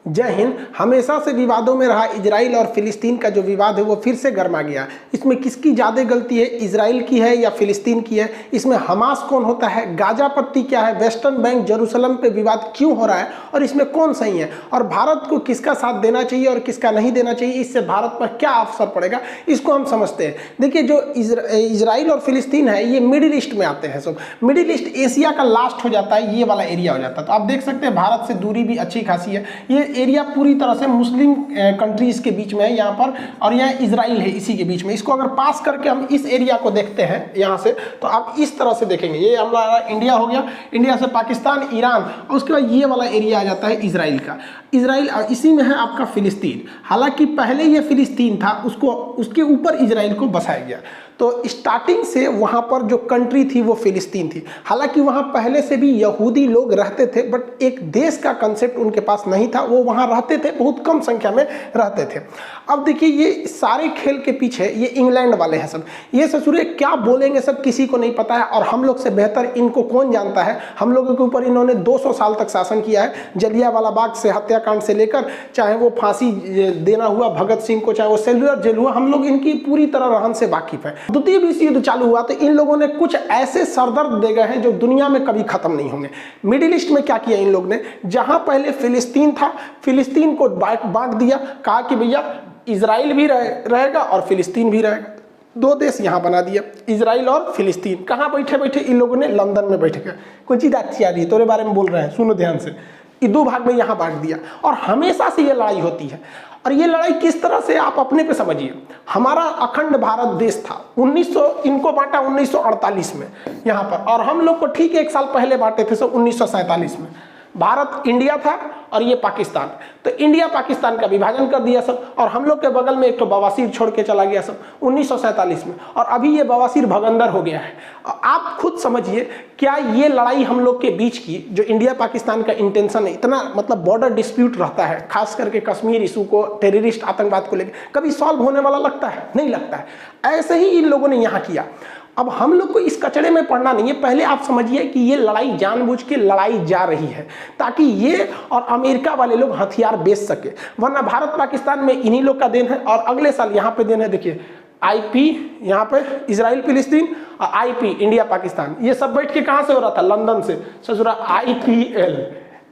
जय हिंद। हमेशा से विवादों में रहा इजराइल और फिलिस्तीन का जो विवाद है वो फिर से गर्मा गया। इसमें किसकी ज़्यादा गलती है, इजराइल की है या फिलिस्तीन की है? इसमें हमास कौन होता है, गाजा पट्टी क्या है, वेस्टर्न बैंक जेरूसलम पे विवाद क्यों हो रहा है और इसमें कौन सही है, और भारत को किसका साथ देना चाहिए और किसका नहीं देना चाहिए, इससे भारत पर क्या असर पड़ेगा, इसको हम समझते हैं। देखिए, जो इजराइल और फिलिस्तीन है ये मिडिल ईस्ट में आते हैं। सब मिडिल ईस्ट एशिया का लास्ट हो जाता है, ये वाला एरिया हो जाता है। तो आप देख सकते हैं भारत से दूरी भी अच्छी खासी है। ये एरिया पूरी तरह से मुस्लिम कंट्रीज के बीच में है यहाँ पर, और यहाँ इजराइल है इसी के बीच में। इसको अगर पास करके हम इस एरिया को देखते हैं यहाँ से, तो आप इस तरह से देखेंगे, ये हमारा इंडिया हो गया, इंडिया से पाकिस्तान, ईरान, और उसके बाद ये वाला एरिया आ जाता है इजराइल का। इजराइल इसी में है आपका फिलिस्तीन। हालांकि पहले ये फिलिस्तीन था, उसको उसके ऊपर इजराइल को बसाया गया। तो स्टार्टिंग से वहाँ पर जो कंट्री थी वो फिलिस्तीन थी। हालांकि वहाँ पहले से भी यहूदी लोग रहते थे, बट एक देश का कंसेप्ट उनके पास नहीं था। वो वहाँ रहते थे, बहुत कम संख्या में रहते थे। अब देखिए, ये सारे खेल के पीछे ये इंग्लैंड वाले हैं सब। ये ससुरे क्या बोलेंगे सब किसी को नहीं पता है, और हम लोग से बेहतर इनको कौन जानता है। हम लोगों के ऊपर इन्होंने 200 साल तक शासन किया है। जलियांवाला बाग से हत्याकांड से लेकर, चाहे वो फांसी देना हुआ भगत सिंह को, चाहे वो सेलुलर जेल हुआ, हम लोग इनकी पूरी तरह रहन से वाकिफ है। द्वितीय विश्व युद्ध चालू हुआ तो इन लोगों ने कुछ ऐसे सरदर्द दे गए हैं जो दुनिया में कभी खत्म नहीं होंगे। मिडिल ईस्ट में क्या किया इन लोग ने, जहां पहले फिलिस्तीन था, फिलिस्तीन को बांट दिया। कहा कि भैया इजराइल भी रहेगा और फिलिस्तीन भी रहेगा। दो देश यहाँ बना दिया, इजराइल और फिलिस्तीन। कहाँ बैठे बैठे इन लोगों ने, लंदन में बैठ के। कोई चीज अच्छी आ रही है, तोरे बारे में बोल रहे हैं, सुनो ध्यान से। ये दो भाग में यहाँ बांट दिया, और हमेशा से ये लड़ाई होती है। और ये लड़ाई किस तरह से, आप अपने पे समझिए। हमारा अखंड भारत देश था, 1900 इनको बांटा 1948 में यहाँ पर, और हम लोग को ठीक 1 साल पहले बांटे थे, सब 1947 में। भारत इंडिया था और ये पाकिस्तान। तो इंडिया पाकिस्तान का विभाजन कर दिया सब, और हम लोग के बगल में एक तो बवासीर छोड़ के चला गया सब 1947 में, और अभी ये बवासीर भगंदर हो गया है। आप खुद समझिए, क्या ये लड़ाई हम लोग के बीच की, जो इंडिया पाकिस्तान का इंटेंशन है, इतना मतलब बॉर्डर डिस्प्यूट रहता है, खास करके कश्मीर इशू को, टेररिस्ट आतंकवाद को लेकर, कभी सॉल्व होने वाला लगता है? नहीं लगता है। ऐसे ही इन लोगों ने यहाँ किया। अब हम लोग को इस कचड़े में पड़ना नहीं है। पहले आप समझिए कि ये लड़ाई जानबूझ के लड़ाई जा रही है, ताकि ये और अमेरिका वाले लोग हथियार बेच सके। वरना भारत पाकिस्तान में इन्हीं लोग का देन है, और अगले साल यहाँ पे देन है। देखिए, आईपी यहाँ पे इजराइल फिलिस्तीन, और आईपी इंडिया पाकिस्तान। ये सब बैठ के कहाँ से हो रहा था, लंदन से। ससुरा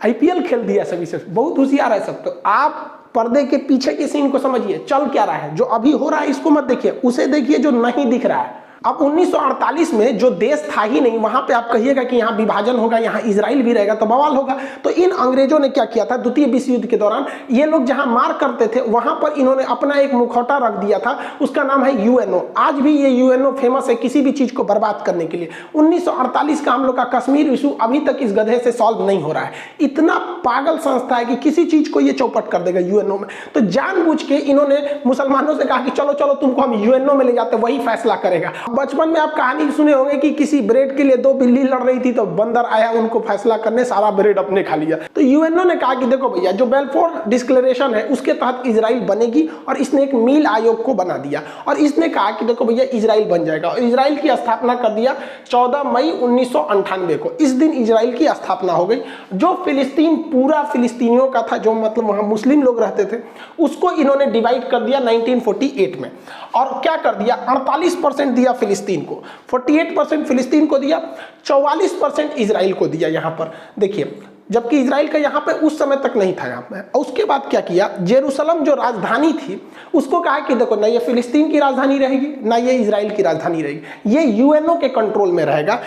आईपीएल खेल दिया सभी से। बहुत होशियार है सब। तो आप पर्दे के पीछे के सीन को समझिए, चल क्या रहा है। जो अभी हो रहा है इसको मत देखिए, उसे देखिए जो नहीं दिख रहा है। अब 1948 में जो देश था ही नहीं, वहां पे आप कहिएगा कि यहाँ विभाजन होगा, यहाँ इजराइल भी रहेगा, तो बवाल होगा। तो इन अंग्रेजों ने क्या किया था, द्वितीय विश्व युद्ध के दौरान ये लोग जहां मार करते थे, वहां पर इन्होंने अपना एक मुखौटा रख दिया था। उसका नाम है यूएनओ। आज भी ये यूएनओ फेमस है किसी भी चीज को बर्बाद करने के लिए। 1948 का हम लोग का कश्मीर इशू अभी तक इस गधे से सॉल्व नहीं हो रहा है। इतना पागल संस्था है कि किसी चीज को ये चौपट कर देगा यूएनओ में। तो जानबूझ के इन्होंने मुसलमानों से कहा कि चलो चलो तुमको हम यूएनओ में ले जाते, वही फैसला करेगा। बचपन में आप कहानी सुने होंगे कि किसी ब्रेड के लिए 2 बिल्ली लड़ रही थी, तो बंदर आया उनको फैसला करने, सारा ब्रेड अपने खा लिया। तो यूएनओ ने कहा कि देखो भैया, जो बेल्फोर डिक्लेरेशन है उसके तहत इजराइल बनेगी, और इसने एक मील आयोग को बना दिया, और इसने कहा कि देखो भैया इजराइल बन जाएगा। और इजराइल की स्थापना कर दिया 14 मई 1998 को। इस दिन इजराइल की स्थापना हो गई। जो फिलिस्तीन पूरा फिलिस्तीनियों का था, जो मतलब वहां मुस्लिम लोग रहते थे, उसको इन्होंने डिवाइड कर दिया 1948 में। और क्या कर दिया, 48% दिया फिलिस्तीन को, 48% फिलिस्तीन को दिया, 44% इजराइल को दिया। यहां पर देखिए, जबकि इजराइल का यहाँ पे उस समय तक नहीं था यहाँ पे। उसके बाद क्या किया, जेरूसलम जो राजधानी थी उसको कहा कि देखो, ना ये फिलिस्तीन की राजधानी रहेगी, ना ये इजराइल की राजधानी रहेगी, ये यूएनओ के कंट्रोल में रहेगा।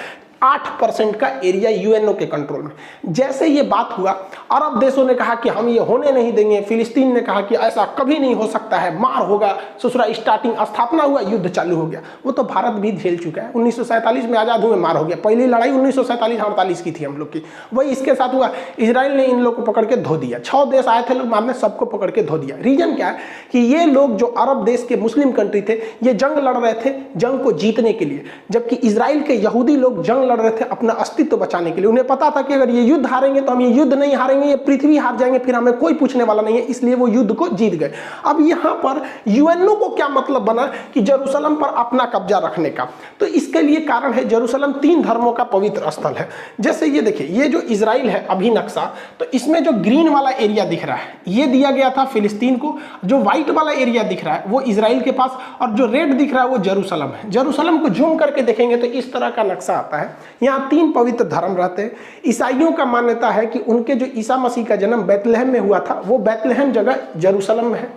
8% का एरिया यूएनओ के कंट्रोल में। जैसे ये बात हुआ, अरब देशों ने कहा कि हम ये होने नहीं देंगे। फिलिस्तीन ने कहा कि ऐसा कभी नहीं हो सकता है, मार होगा। ससुरा स्टार्टिंग स्थापना हुआ, युद्ध चालू हो गया। वो तो भारत भी झेल चुका है। 1947 में आजाद हुए, मार हो गया। पहली लड़ाई 1947-48 की थी हम लोग की, वही इसके साथ हुआ। इजराइल ने इन लोग को पकड़ के धो दिया। 6 देश आए थे लोग मारने, सबको पकड़ के धो दिया। रीजन क्या है कि ये लोग जो अरब देश के मुस्लिम कंट्री थे, ये जंग लड़ रहे थे, जंग को जीतने के लिए, जबकि इजराइल के यहूदी लोग जंग लड़ रहे थे अपना अस्तित्व बचाने के लिए। उन्हें पता था कि अगर ये युद्ध हारेंगे तो हम ये युद्ध नहीं हारेंगे, ये पृथ्वी हार जाएंगे, फिर हमें कोई पूछने वाला नहीं है, इसलिए वो युद्ध को जीत गए। अब यहाँ पर यूएनओ को क्या मतलब बना कि जेरूशलम पर अपना कब्जा रखने का? तो इसके लिए कारण है जेरूशलम 3 धर्मों का पवित्र स्थल है। जैसे ये देखिए, ये जो इजराइल है अभी नक्शा, तो इसमें जो ग्रीन वाला एरिया दिख रहा है ये दिया गया था फिलिस्तीन को, जो व्हाइट वाला एरिया दिख रहा है वो इजराइल के पास, और जो रेड दिख रहा है वो जेरूशलम है। जेरूशलम को जूम करके देखेंगे तो इस तरह का नक्शा आता है। यहाँ 3 पवित्र धर्म रहते हैं। ईसाइयों का मान्यता है कि उनके जो ईसा मसीह का जन्म बैतलहम में हुआ था वो बैतलहम जगह जेरूशलम में है।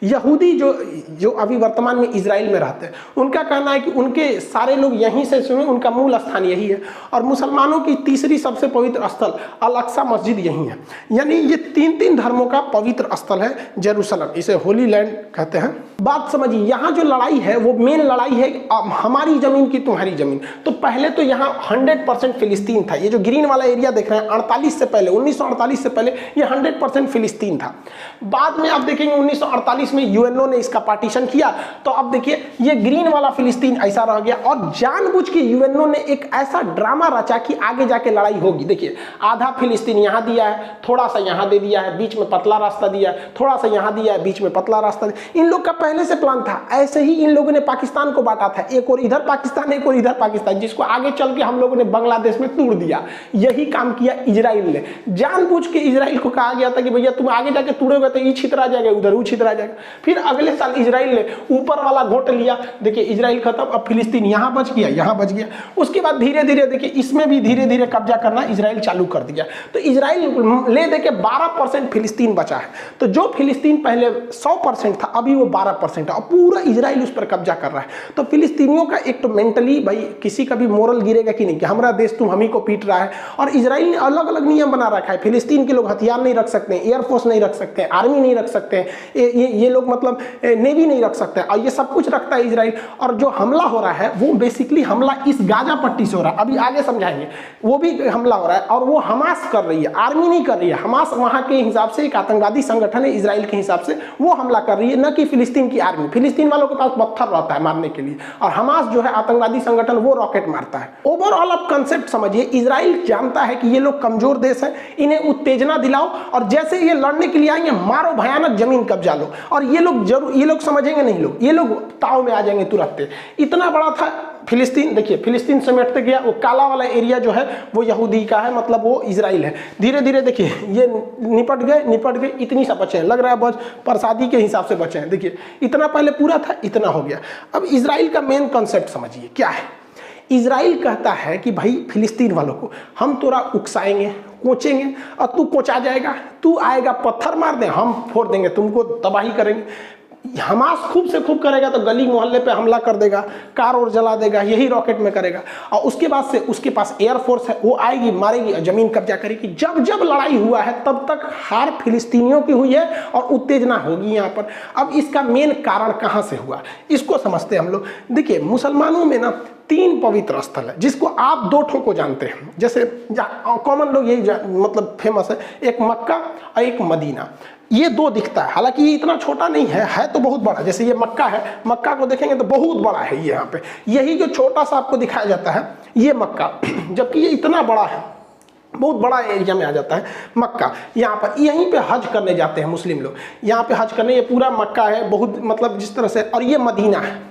यहूदी जो अभी वर्तमान में इजराइल में रहते हैं उनका कहना है कि उनके सारे लोग यहीं से सुने, उनका मूल स्थान यही है। और मुसलमानों की तीसरी सबसे पवित्र स्थल अल-अक्सा मस्जिद यही है। यानी ये 3 धर्मों का पवित्र स्थल है जेरूशलम, इसे होली लैंड कहते हैं। बात समझिए, यहाँ जो लड़ाई है वो मेन लड़ाई है हमारी जमीन की तुम्हारी जमीन। तो पहले तो यहाँ 100% फिलिस्तीन था। ये जो ग्रीन वाला एरिया देख रहे हैं 48 से पहले, 1948 से पहले ये 100% फिलिस्तीन था। बाद में आप देखेंगे 1948 में यूएनओ ने इसका पार्टीशन किया, तो अब देखिए ये ग्रीन वाला फिलिस्तीन ऐसा रह गया। और जानबूझ के यूएनओ ने एक ऐसा ड्रामा रचा कि आगे जाके लड़ाई होगी। देखिए आधा फिलिस्तीन यहाँ दिया है, थोड़ा सा यहाँ दे दिया है, बीच में पतला रास्ता दिया है, थोड़ा सा यहाँ दिया है, बीच में पतला रास्ता दिया। इन लोग का पहले से प्लान था। ऐसे ही इन लोगों ने पाकिस्तान को बांटा था, एक और इधर पाकिस्तान, एक और इधर पाकिस्तान, जिसको आगे चल के हम लोगों ने बांग्लादेश में तोड़ दिया। यही काम किया इजराइल ने। जानबूझ के इजराइल को कहा गया था कि भैया तुम आगे जाके तोड़ोगे तो ये छितरा जाएगा, उधर वो छितरा जाएगा। फिर अगले साल इजराइल ने ऊपर वाला घोट लिया। देखिए इजराइल खत्म, अब फिलिस्तीन यहाँ बच गया, यहाँ बच गया। उसके बाद धीरे धीरे देखिए इसमें भी धीरे धीरे कब्जा करना इजराइल चालू कर दिया। तो इजराइल ले देके 12% फिलिस्तीन बचा है। तो जो फिलिस्तीन पहले 100% था अभी वो 12% है, और पूरा इजराइल उस पर कब्जा कर रहा है। तो फिलिस्तीनियों का एक तो मेंटली भाई किसी का भी मोरल गिरेगा कि नहीं कि हमारा देश तुम हम ही को पीट रहा है। और इजराइल ने अलग अलग नियम बना रखा है। फिलिस्तीन के लोग हथियार नहीं रख सकते, एयरफोर्स नहीं रख सकते, आर्मी नहीं रख सकते, ये लोग मतलब नेवी नहीं रख सकते, और ये सब कुछ रखता है इजराइल। और जो हमला हो रहा है वो बेसिकली हमला इस गाजा पट्टी से हो रहा है, अभी आगे समझाएंगे। वो भी हमला हो रहा है और वो हमास कर रही है, आर्मी नहीं कर रही है। हमास वहां के हिसाब से एक आतंकवादी संगठन है, इजराइल के हिसाब से वो हमला कर रही है, न कि फिलिस्तीन की आर्मी। फिलिस्तीन वालों के पास पत्थर रहता है मारने के लिए, और हमास जो है आतंकवादी संगठन वो रॉकेट मारता है। ओवरऑल आप कंसेप्ट समझिए, इजराइल जानता है कि ये लोग कमजोर देश है, इन्हें उत्तेजना दिलाओ और जैसे ये लड़ने के लिए आएंगे मारो, भयानक जमीन कब्जा लो। और ये लोग जरूर, ये लोग समझेंगे नहीं, ये लोग ताव में आ जाएंगे तुरंत। इतना बड़ा था फिलिस्तीन। देखिए फिलिस्तीन समेटते गया, वो काला वाला एरिया जो है वो यहूदी का है, मतलब वो इजराइल है। धीरे धीरे देखिए ये निपट गए, इतनी सा बचे हैं, लग रहा है बस प्रसादी के हिसाब से बचे हैं। देखिए इतना पहले पूरा था, इतना हो गया। अब इजराइल का मेन कॉन्सेप्ट समझिए क्या है। इजराइल कहता है कि भाई फिलिस्तीन वालों को हम तोरा उकसाएंगे, कोचेंगे, और तू कोचा जाएगा, तू आएगा पत्थर मार दे, हम फोड़ देंगे, तुमको तबाही करेंगे। हमास खूब से खूब करेगा तो गली मोहल्ले पे हमला कर देगा, कार और जला देगा, यही रॉकेट में करेगा। और उसके बाद से उसके पास एयरफोर्स है, वो आएगी, मारेगी और जमीन कब्जा करेगी। जब जब लड़ाई हुआ है तब तक हार फिलिस्तीनियों की हुई है और उत्तेजना होगी यहाँ पर। अब इसका मेन कारण कहाँ से हुआ इसको समझते हैं हम लोग। देखिए मुसलमानों में ना 3 पवित्र स्थल है, जिसको आप 2 ठों को जानते हैं। जैसे कॉमन लोग यही मतलब फेमस है, एक मक्का और एक मदीना। ये 2 दिखता है, हालांकि ये इतना छोटा नहीं है तो बहुत बड़ा। जैसे ये मक्का है, मक्का को देखेंगे तो बहुत बड़ा है ये। यहाँ पे यही जो छोटा सा आपको दिखाया जाता है ये मक्का, जबकि ये इतना बड़ा है, बहुत बड़ा एरिया में आ जाता है मक्का। यहाँ पर यहीं पे हज करने जाते हैं मुस्लिम लोग, यहाँ पे हज करने। ये पूरा मक्का है, बहुत मतलब जिस तरह से। और ये मदीना है,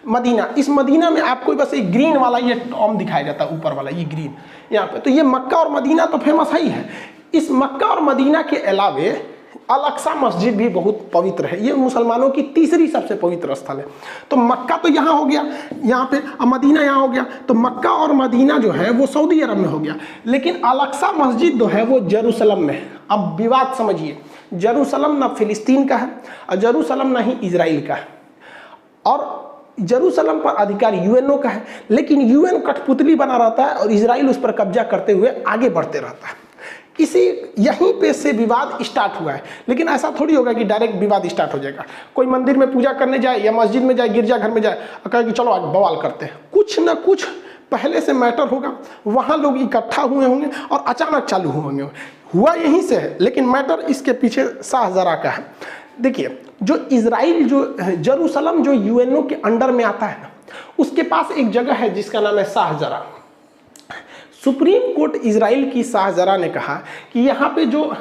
मदीना। इस मदीना में आपको बस एक ग्रीन वाला ये टॉम दिखाया जाता है, ऊपर वाला ये ग्रीन यहाँ पे। तो ये मक्का और मदीना तो फेमस ही है। इस मक्का और मदीना के अलावे अल-अक्सा मस्जिद भी बहुत पवित्र है। ये मुसलमानों की तीसरी सबसे पवित्र स्थल है। तो मक्का तो यहाँ हो गया, यहाँ पे, और मदीना यहाँ हो गया। तो मक्का और मदीना जो है वो सऊदी अरब में हो गया, लेकिन अल-अक्सा मस्जिद जो है वो जेरूशलम में है। अब विवाद समझिए, जेरूशलम ना फिलिस्तीन का है और जेरूशलम ना ही इजराइल का है। और जेरूशलम पर अधिकार यूएनओ का है, लेकिन यूएन कठपुतली बना रहता है और इजराइल उस पर कब्जा करते हुए आगे बढ़ते रहता है। इसी यहीं पे से विवाद स्टार्ट हुआ है। लेकिन ऐसा थोड़ी होगा कि डायरेक्ट विवाद स्टार्ट हो जाएगा। कोई मंदिर में पूजा करने जाए या मस्जिद में जाए, गिरजाघर में जाए और कहे कि चलो आज बवाल करते हैं, कुछ ना कुछ पहले से मैटर होगा, वहाँ लोग इकट्ठा हुए होंगे और अचानक चालू होंगे। हुआ यहीं से है, लेकिन मैटर इसके पीछे शाहजरा का है। देखिए जो इजराइल, जो जेरूशलम जो यूएनओ के अंडर में आता है ना, उसके पास एक जगह है जिसका नाम है शाहजरा। सुप्रीम कोर्ट इजराइल की शाहजरा ने कहा कि यहाँ पे जो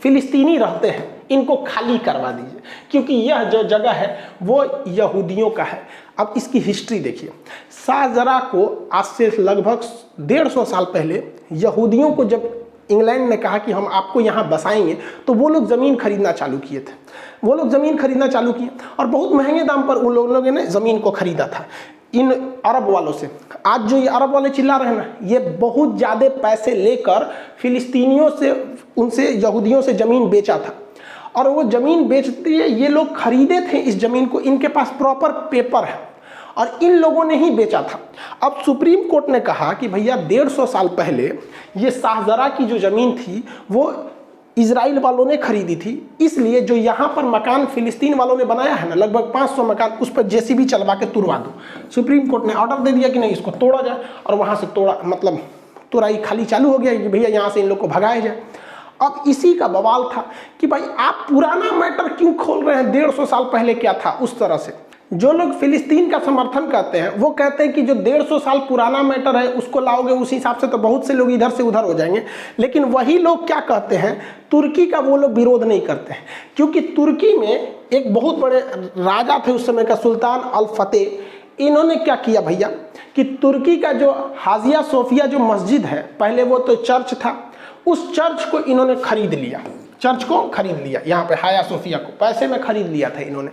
फिलिस्तीनी रहते हैं इनको खाली करवा दीजिए, क्योंकि यह जो जगह है वो यहूदियों का है। अब इसकी हिस्ट्री देखिए, शाहजरा को आज से लगभग 150 साल पहले यहूदियों को जब इंग्लैंड ने कहा कि हम आपको यहाँ बसाएंगे, तो वो लोग ज़मीन खरीदना चालू किए थे। वो लोग ज़मीन खरीदना चालू किए और बहुत महंगे दाम पर उन लोगों ने ज़मीन को खरीदा था इन अरब वालों से। आज जो ये अरब वाले चिल्ला रहे हैं ना, ये बहुत ज़्यादा पैसे लेकर फिलिस्तीनियों से, उनसे यहूदियों से ज़मीन बेचा था। और वो ज़मीन बेचते ये लोग खरीदे थे इस ज़मीन को, इनके पास प्रॉपर पेपर है और इन लोगों ने ही बेचा था। अब सुप्रीम कोर्ट ने कहा कि भैया 150 साल पहले ये शाहजरा की जो ज़मीन थी वो इजराइल वालों ने खरीदी थी, इसलिए जो यहाँ पर मकान फिलिस्तीन वालों ने बनाया है ना, लगभग 500 मकान, उस पर जेसीबी चलवा के तुड़वा दो। सुप्रीम कोर्ट ने ऑर्डर दे दिया कि नहीं, इसको तोड़ा जाए और वहाँ से तोड़ा मतलब तुराई खाली चालू हो गया कि भैया यहाँ से इन लोग को भगाया जाए। अब इसी का बवाल था कि भाई आप पुराना मैटर क्यों खोल रहे हैं, 150 साल पहले क्या था उस तरह से। जो लोग फिलिस्तीन का समर्थन करते हैं वो कहते हैं कि जो 150 साल पुराना मैटर है उसको लाओगे उस हिसाब से तो बहुत से लोग इधर से उधर हो जाएंगे। लेकिन वही लोग क्या कहते हैं, तुर्की का वो लोग विरोध नहीं करते हैं, क्योंकि तुर्की में एक बहुत बड़े राजा थे उस समय का, सुल्तान अल फतेह। इन्होंने क्या किया भैया कि तुर्की का जो हाजिया सोफिया जो मस्जिद है, पहले वो तो चर्च था, उस चर्च को इन्होंने खरीद लिया। चर्च को खरीद लिया, यहाँ पे हाया सोफिया को पैसे में खरीद लिया था इन्होंने।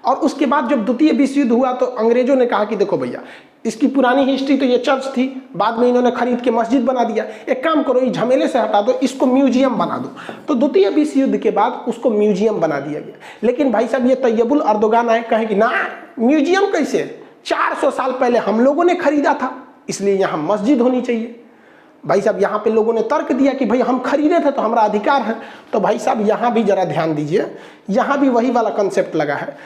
और उसके बाद जब द्वितीय विश्व युद्ध हुआ तो अंग्रेजों ने कहा कि देखो भैया, इसकी पुरानी हिस्ट्री तो ये चर्च थी, बाद में इन्होंने खरीद के मस्जिद बना दिया, एक काम करो ये झमेले से हटा दो, इसको म्यूजियम बना दो। तो द्वितीय विश्व युद्ध के बाद उसको म्यूजियम बना दिया गया। लेकिन भाई साहब ये तैयबुल अर्दोगान आए, कहे कि ना म्यूजियम कैसे, 400 साल पहले हम लोगों ने खरीदा था, इसलिए यहाँ मस्जिद होनी चाहिए। भाई साहब यहाँ पे लोगों ने तर्क दिया कि भाई हम खरीदे थे तो हमारा अधिकार है। तो भाई साहब यहाँ भी जरा ध्यान दीजिए, यहाँ भी वही वाला कंसेप्ट लगा है।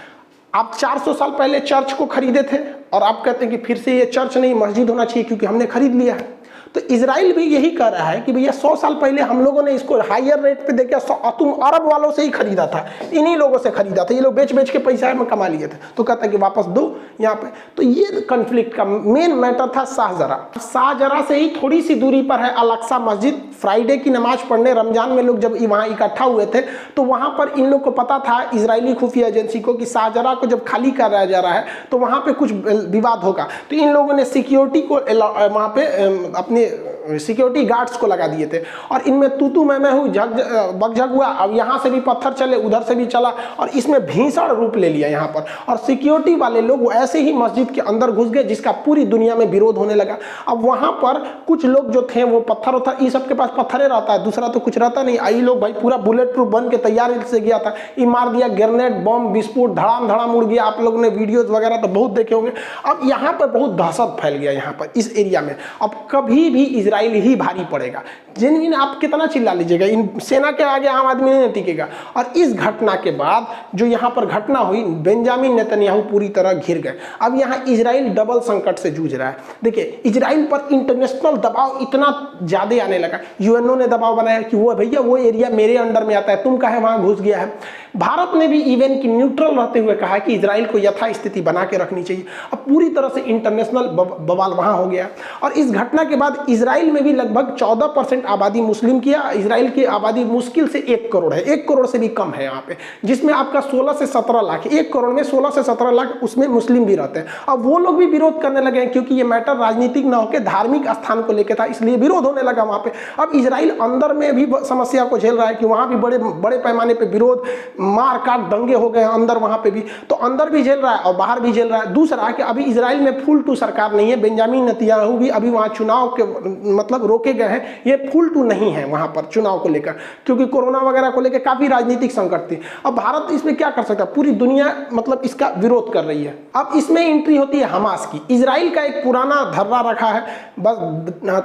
आप 400 साल पहले चर्च को खरीदे थे और आप कहते हैं कि फिर से ये चर्च नहीं मस्जिद होना चाहिए क्योंकि हमने खरीद लिया है। तो इजराइल भी यही कर रहा है कि भैया 100 साल पहले हम लोगों ने इसको हायर रेट पे देके तुम अरब वालों से ही खरीदा था, इन्हीं लोगों से खरीदा था, ये लोग बेच बेच के पैसा में कमा लिए थे, तो कहता है कि वापस दो यहाँ पे। तो ये कन्फ्लिक्ट का मेन मैटर था शाहजरा। शाहजरा से ही थोड़ी सी दूरी पर है अल अक्सा मस्जिद। फ्राइडे की नमाज पढ़ने रमजान में लोग जब वहाँ इकट्ठा हुए थे तो वहाँ पर इन लोग को पता था, इजरायली खुफिया एजेंसी को, कि शाहजरा को जब खाली कराया जा रहा है तो वहाँ पे कुछ विवाद होगा। तो इन लोगों ने सिक्योरिटी को वहाँ पे अपने सिक्योरिटी गार्ड्स को लगा दिए थे और इनमें तू मैं हूँ बकझक हुआ। अब यहाँ से भी पत्थर चले, उधर से भी चला और इसमें भीषण रूप ले लिया यहाँ पर। और सिक्योरिटी वाले लोग ऐसे ही मस्जिद के अंदर घुस गए जिसका पूरी दुनिया में विरोध होने लगा। अब वहाँ पर कुछ लोग जो थे वो पत्थर था, ये सबके पास पत्थरे रहता है, दूसरा तो कुछ रहता नहीं। आई लोग भाई पूरा बुलेट प्रूफ बन के तैयार से गया था, ये मार दिया, ग्रेनेड बम विस्फोट धड़ाम धड़ाम उड़ गया। आप लोगों ने वीडियोज वगैरह तो बहुत देखे होंगे। अब यहाँ पर बहुत दहशत फैल गया यहाँ पर इस एरिया में। अब कभी भी इजराइल ही भारी पड़ेगा। जिन आप कितना चिल्ला लीजिएगा, इन सेना के आगे आम आदमी नहीं टिकेगा। और इस घटना के बाद जो यहाँ पर घटना हुई, बेंजामिन नेतन्याहू पूरी तरह घिर गए। अब यहाँ इजराइल डबल संकट से जूझ रहा है। देखिए इजराइल पर इंटरनेशनल दबाव इतना ज्यादा आने लगा, यूएनओ ने दबाव बनाया कि वो भैया वो एरिया मेरे अंडर में आता है, तुम काहे वहां घुस गया है। भारत ने भी इवन की न्यूट्रल रहते हुए कहा कि इजराइल को यथास्थिति बना के रखनी चाहिए। अब पूरी तरह से इंटरनेशनल बवाल वहां हो गया। और इस घटना के बाद इजराइल में भी लगभग 14% आबादी मुस्लिम की है। इजराइल की आबादी मुश्किल से 1 करोड़ है, 1 करोड़ से भी कम है यहाँ पे, जिसमें आपका 16 से 17 लाख, 1 करोड़ में 16 से 17 लाख उसमें मुस्लिम भी रहते हैं। अब वो लोग भी विरोध करने लगे हैं क्योंकि ये मैटर राजनीतिक ना होकर धार्मिक स्थान को लेकर था, इसलिए विरोध होने लगा वहां पे। अब इजराइल अंदर में भी समस्या को झेल रहा है कि वहां भी बड़े पैमाने पे विरोध, मार काट, दंगे हो गए अंदर वहां पे भी। तो अंदर भी झेल रहा है और बाहर भी झेल रहा है। दूसरा कि अभी इजराइल में फुल टू सरकार नहीं है, बेंजामिन नेतन्याहू भी अभी वहां चुनाव के मतलब रोके गए हैं, ये फुल टू नहीं है वहां पर चुनाव को लेकर, क्योंकि कोरोना वगैरह को लेकर काफी राजनीतिक संकट थी। अब भारत इसमें क्या कर सकता है, पूरी दुनिया मतलब इसका विरोध कर रही है। अब इसमें एंट्री होती है हमास की। इजराइल का एक पुराना धर्रा रखा है, बस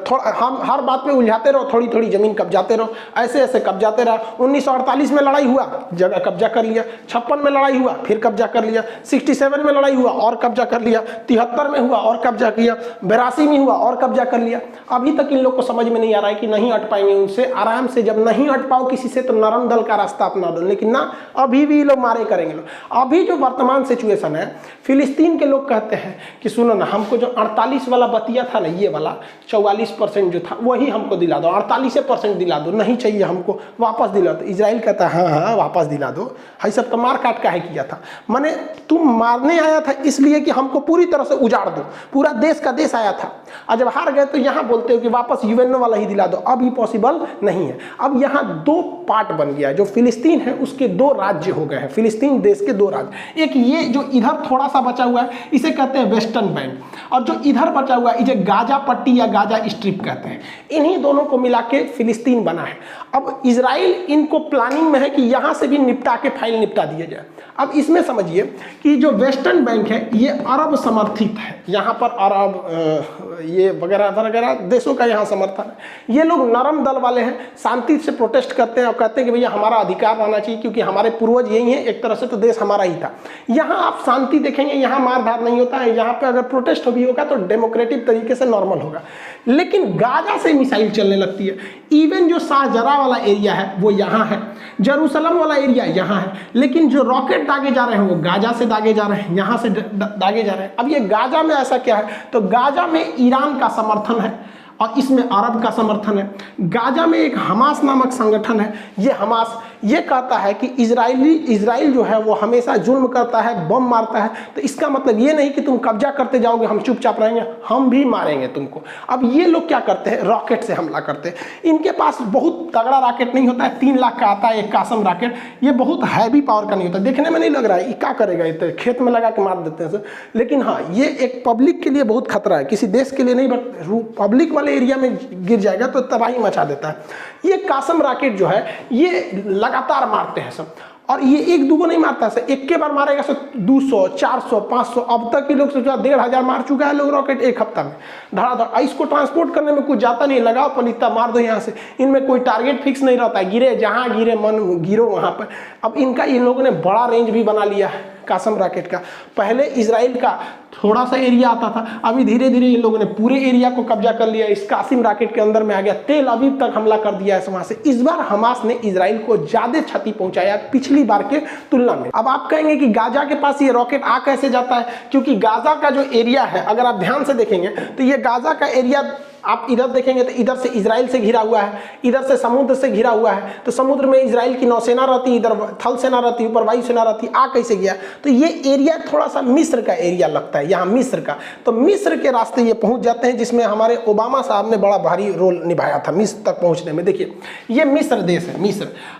थोड़ा हम हर बात पे उलझाते रहो, थोड़ी थोड़ी जमीन कब्जाते रहो, ऐसे ऐसे कब्जाते रहो। 1948 में लड़ाई हुआ, जगह कब्जा कर लिया, 56 में लड़ाई हुआ फिर कब्जा कर लिया, 67 में लड़ाई हुआ और कब्जा कर लिया, 73 में हुआ और कब्जा किया, 82 में हुआ और कब्जा कर लिया। अभी तक इन लोग को समझ में नहीं आ रहा है कि नहीं हट पाएंगे उनसे। आराम से जब नहीं हट पाओ किसी से तो नरम दल का रास्ता अपना दो, लेकिन ना, अभी भी लोग मारे करेंगे लोग। अभी जो वर्तमान सिचुएशन है, फिलिस्तीन के लोग कहते हैं कि सुनो ना, हमको जो 48 वाला बतिया था ना, ये वाला 44% जो था वही हमको दिला दो, 48% दिला दो, नहीं चाहिए हमको, वापस दिला दो। इजराइल कहता है हाँ हाँ वापस दिला दो, है सब तो मार काट काहे किया था, माने तुम मारने आया था इसलिए कि हमको पूरी तरह से उजाड़ दो, पूरा देश का देश आया था, और जब हार गए तो यहाँ बोलते हो कि वापस यूएनओ वाला ही दिला दो। अब ये पॉसिबल नहीं है। अब यहाँ दो पार्ट बन गया, जो फिलिस्तीन है उसके दो राज्य हो गए हैं, फिलिस्तीन देश के दो राज्य। एक ये जो इधर थोड़ा सा बचा हुआ है इसे कहते हैं वेस्टर्न बैंक, और जो इधर बचा हुआ है इसे गाजा पट्टी या गाजा स्ट्रिप कहते हैं। इन्हीं दोनों को मिला के फिलिस्तीन बना है। अब इजराइल इनको प्लानिंग में है कि यहाँ से भी निपटा के फाइल निपटा दिया जाए। अब इसमें समझिए कि जो वेस्टर्न बैंक है ये अरब समर्थित है, यहाँ पर अरब ये वगैरह वगैरह देशों का यहाँ समर्थन है। ये लोग नरम दल वाले हैं, शांति से प्रोटेस्ट करते हैं और कहते हैं कि भैया हमारा अधिकार रहना चाहिए, क्योंकि हमारे पूर्वज यही हैं, एक तरह से तो देश हमारा ही था। यहाँ आप शांति देखेंगे, यहाँ मारधार नहीं होता है, यहाँ पे अगर प्रोटेस्ट भी होगा तो डेमोक्रेटिक तरीके से नॉर्मल होगा। लेकिन गाजा से मिसाइल चलने लगती है। इवन जो शाहजरा वाला एरिया है वो यहाँ है, जेरूसलम वाला एरिया यहाँ है, लेकिन जो रॉकेट दागे जा रहे हैं वो गाजा से दागे जा रहे हैं, यहाँ से दागे जा रहे हैं। अब ये गाजा में ऐसा क्या है, तो गाजा में ईरान का समर्थन है और इसमें अरब का समर्थन है। गाजा में एक हमास नामक संगठन है, ये हमास ये कहता है कि इजराइल जो है वो हमेशा जुल्म करता है, बम मारता है। तो इसका मतलब ये नहीं कि तुम कब्जा करते जाओगे हम चुपचाप रहेंगे, हम भी मारेंगे तुमको। अब ये लोग क्या करते हैं, रॉकेट से हमला करते हैं। इनके पास बहुत तगड़ा रॉकेट नहीं होता है, 3 लाख का आता है एक कासम रॉकेट, ये बहुत हैवी पावर का नहीं होता, देखने में नहीं लग रहा है ये क्या करेगा, ये तो खेत में लगा के मार देते हैं। लेकिन हाँ, ये एक पब्लिक के लिए बहुत खतरा है, किसी देश के लिए नहीं, बट पब्लिक वाले एरिया में गिर जाएगा तो तबाही मचा देता है। ये कासम रॉकेट जो है ये लगातार मारते हैं सब, और ये एक दो को नहीं मारता है, एक के बार मारेगा सो 200 400 500, अब तक के लोग सोचा 1500 मार चुका है लोग रॉकेट एक हफ्ता में धड़ाधड़। इसको ट्रांसपोर्ट करने में कुछ जाता नहीं, लगाओ पलिता मार दो यहाँ से। इनमें कोई टारगेट फिक्स नहीं रहता है, गिरे जहाँ गिरे मन गिरो वहाँ पर। अब इनका इन लोगों ने बड़ा रेंज भी बना लिया है कासम रॉकेट का। पहले इजराइल का थोड़ा सा एरिया आता था, अभी धीरे धीरे इन लोगों ने पूरे एरिया को कब्जा कर लिया, इस कासिम रॉकेट के अंदर में आ गया, तेल अवीव तक हमला कर दिया है वहां से। इस बार हमास ने इजराइल को ज्यादा क्षति पहुंचाया पिछली बार के तुलना में। अब आप कहेंगे कि गाजा के पास ये रॉकेट आ कैसे जाता है, क्योंकि गाजा का जो एरिया है अगर आप ध्यान से देखेंगे तो ये गाजा का एरिया आप इधर देखेंगे तो इधर से इजराइल से घिरा हुआ है, इधर से समुद्र से घिरा हुआ है। तो समुद्र में इजराइल की नौसेना रहती, इधर थल सेना रहती, ऊपर वायु सेना रहती। आ कैसे गया, तो ये एरिया थोड़ा सा मिस्र का एरिया लगता है, यहाँ मिस्र का। तो मिस्र के रास्ते ये पहुंच जाते हैं, जिसमें हमारे ओबामा साहब ने बड़ा भारी रोल निभाया था मिस्र तक पहुंचने में। देखिए ये मिस्र देश है,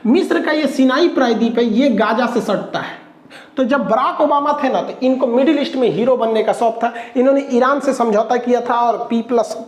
मिस्र का ये सिनाई प्रायद्वीप है, ये गाजा से सटता है। तो जब बराक ओबामा थे ना, तो इनको मिडिल ईस्ट में हीरो बनने का शौक था। इन्होंने ईरान से समझौता किया था, और P+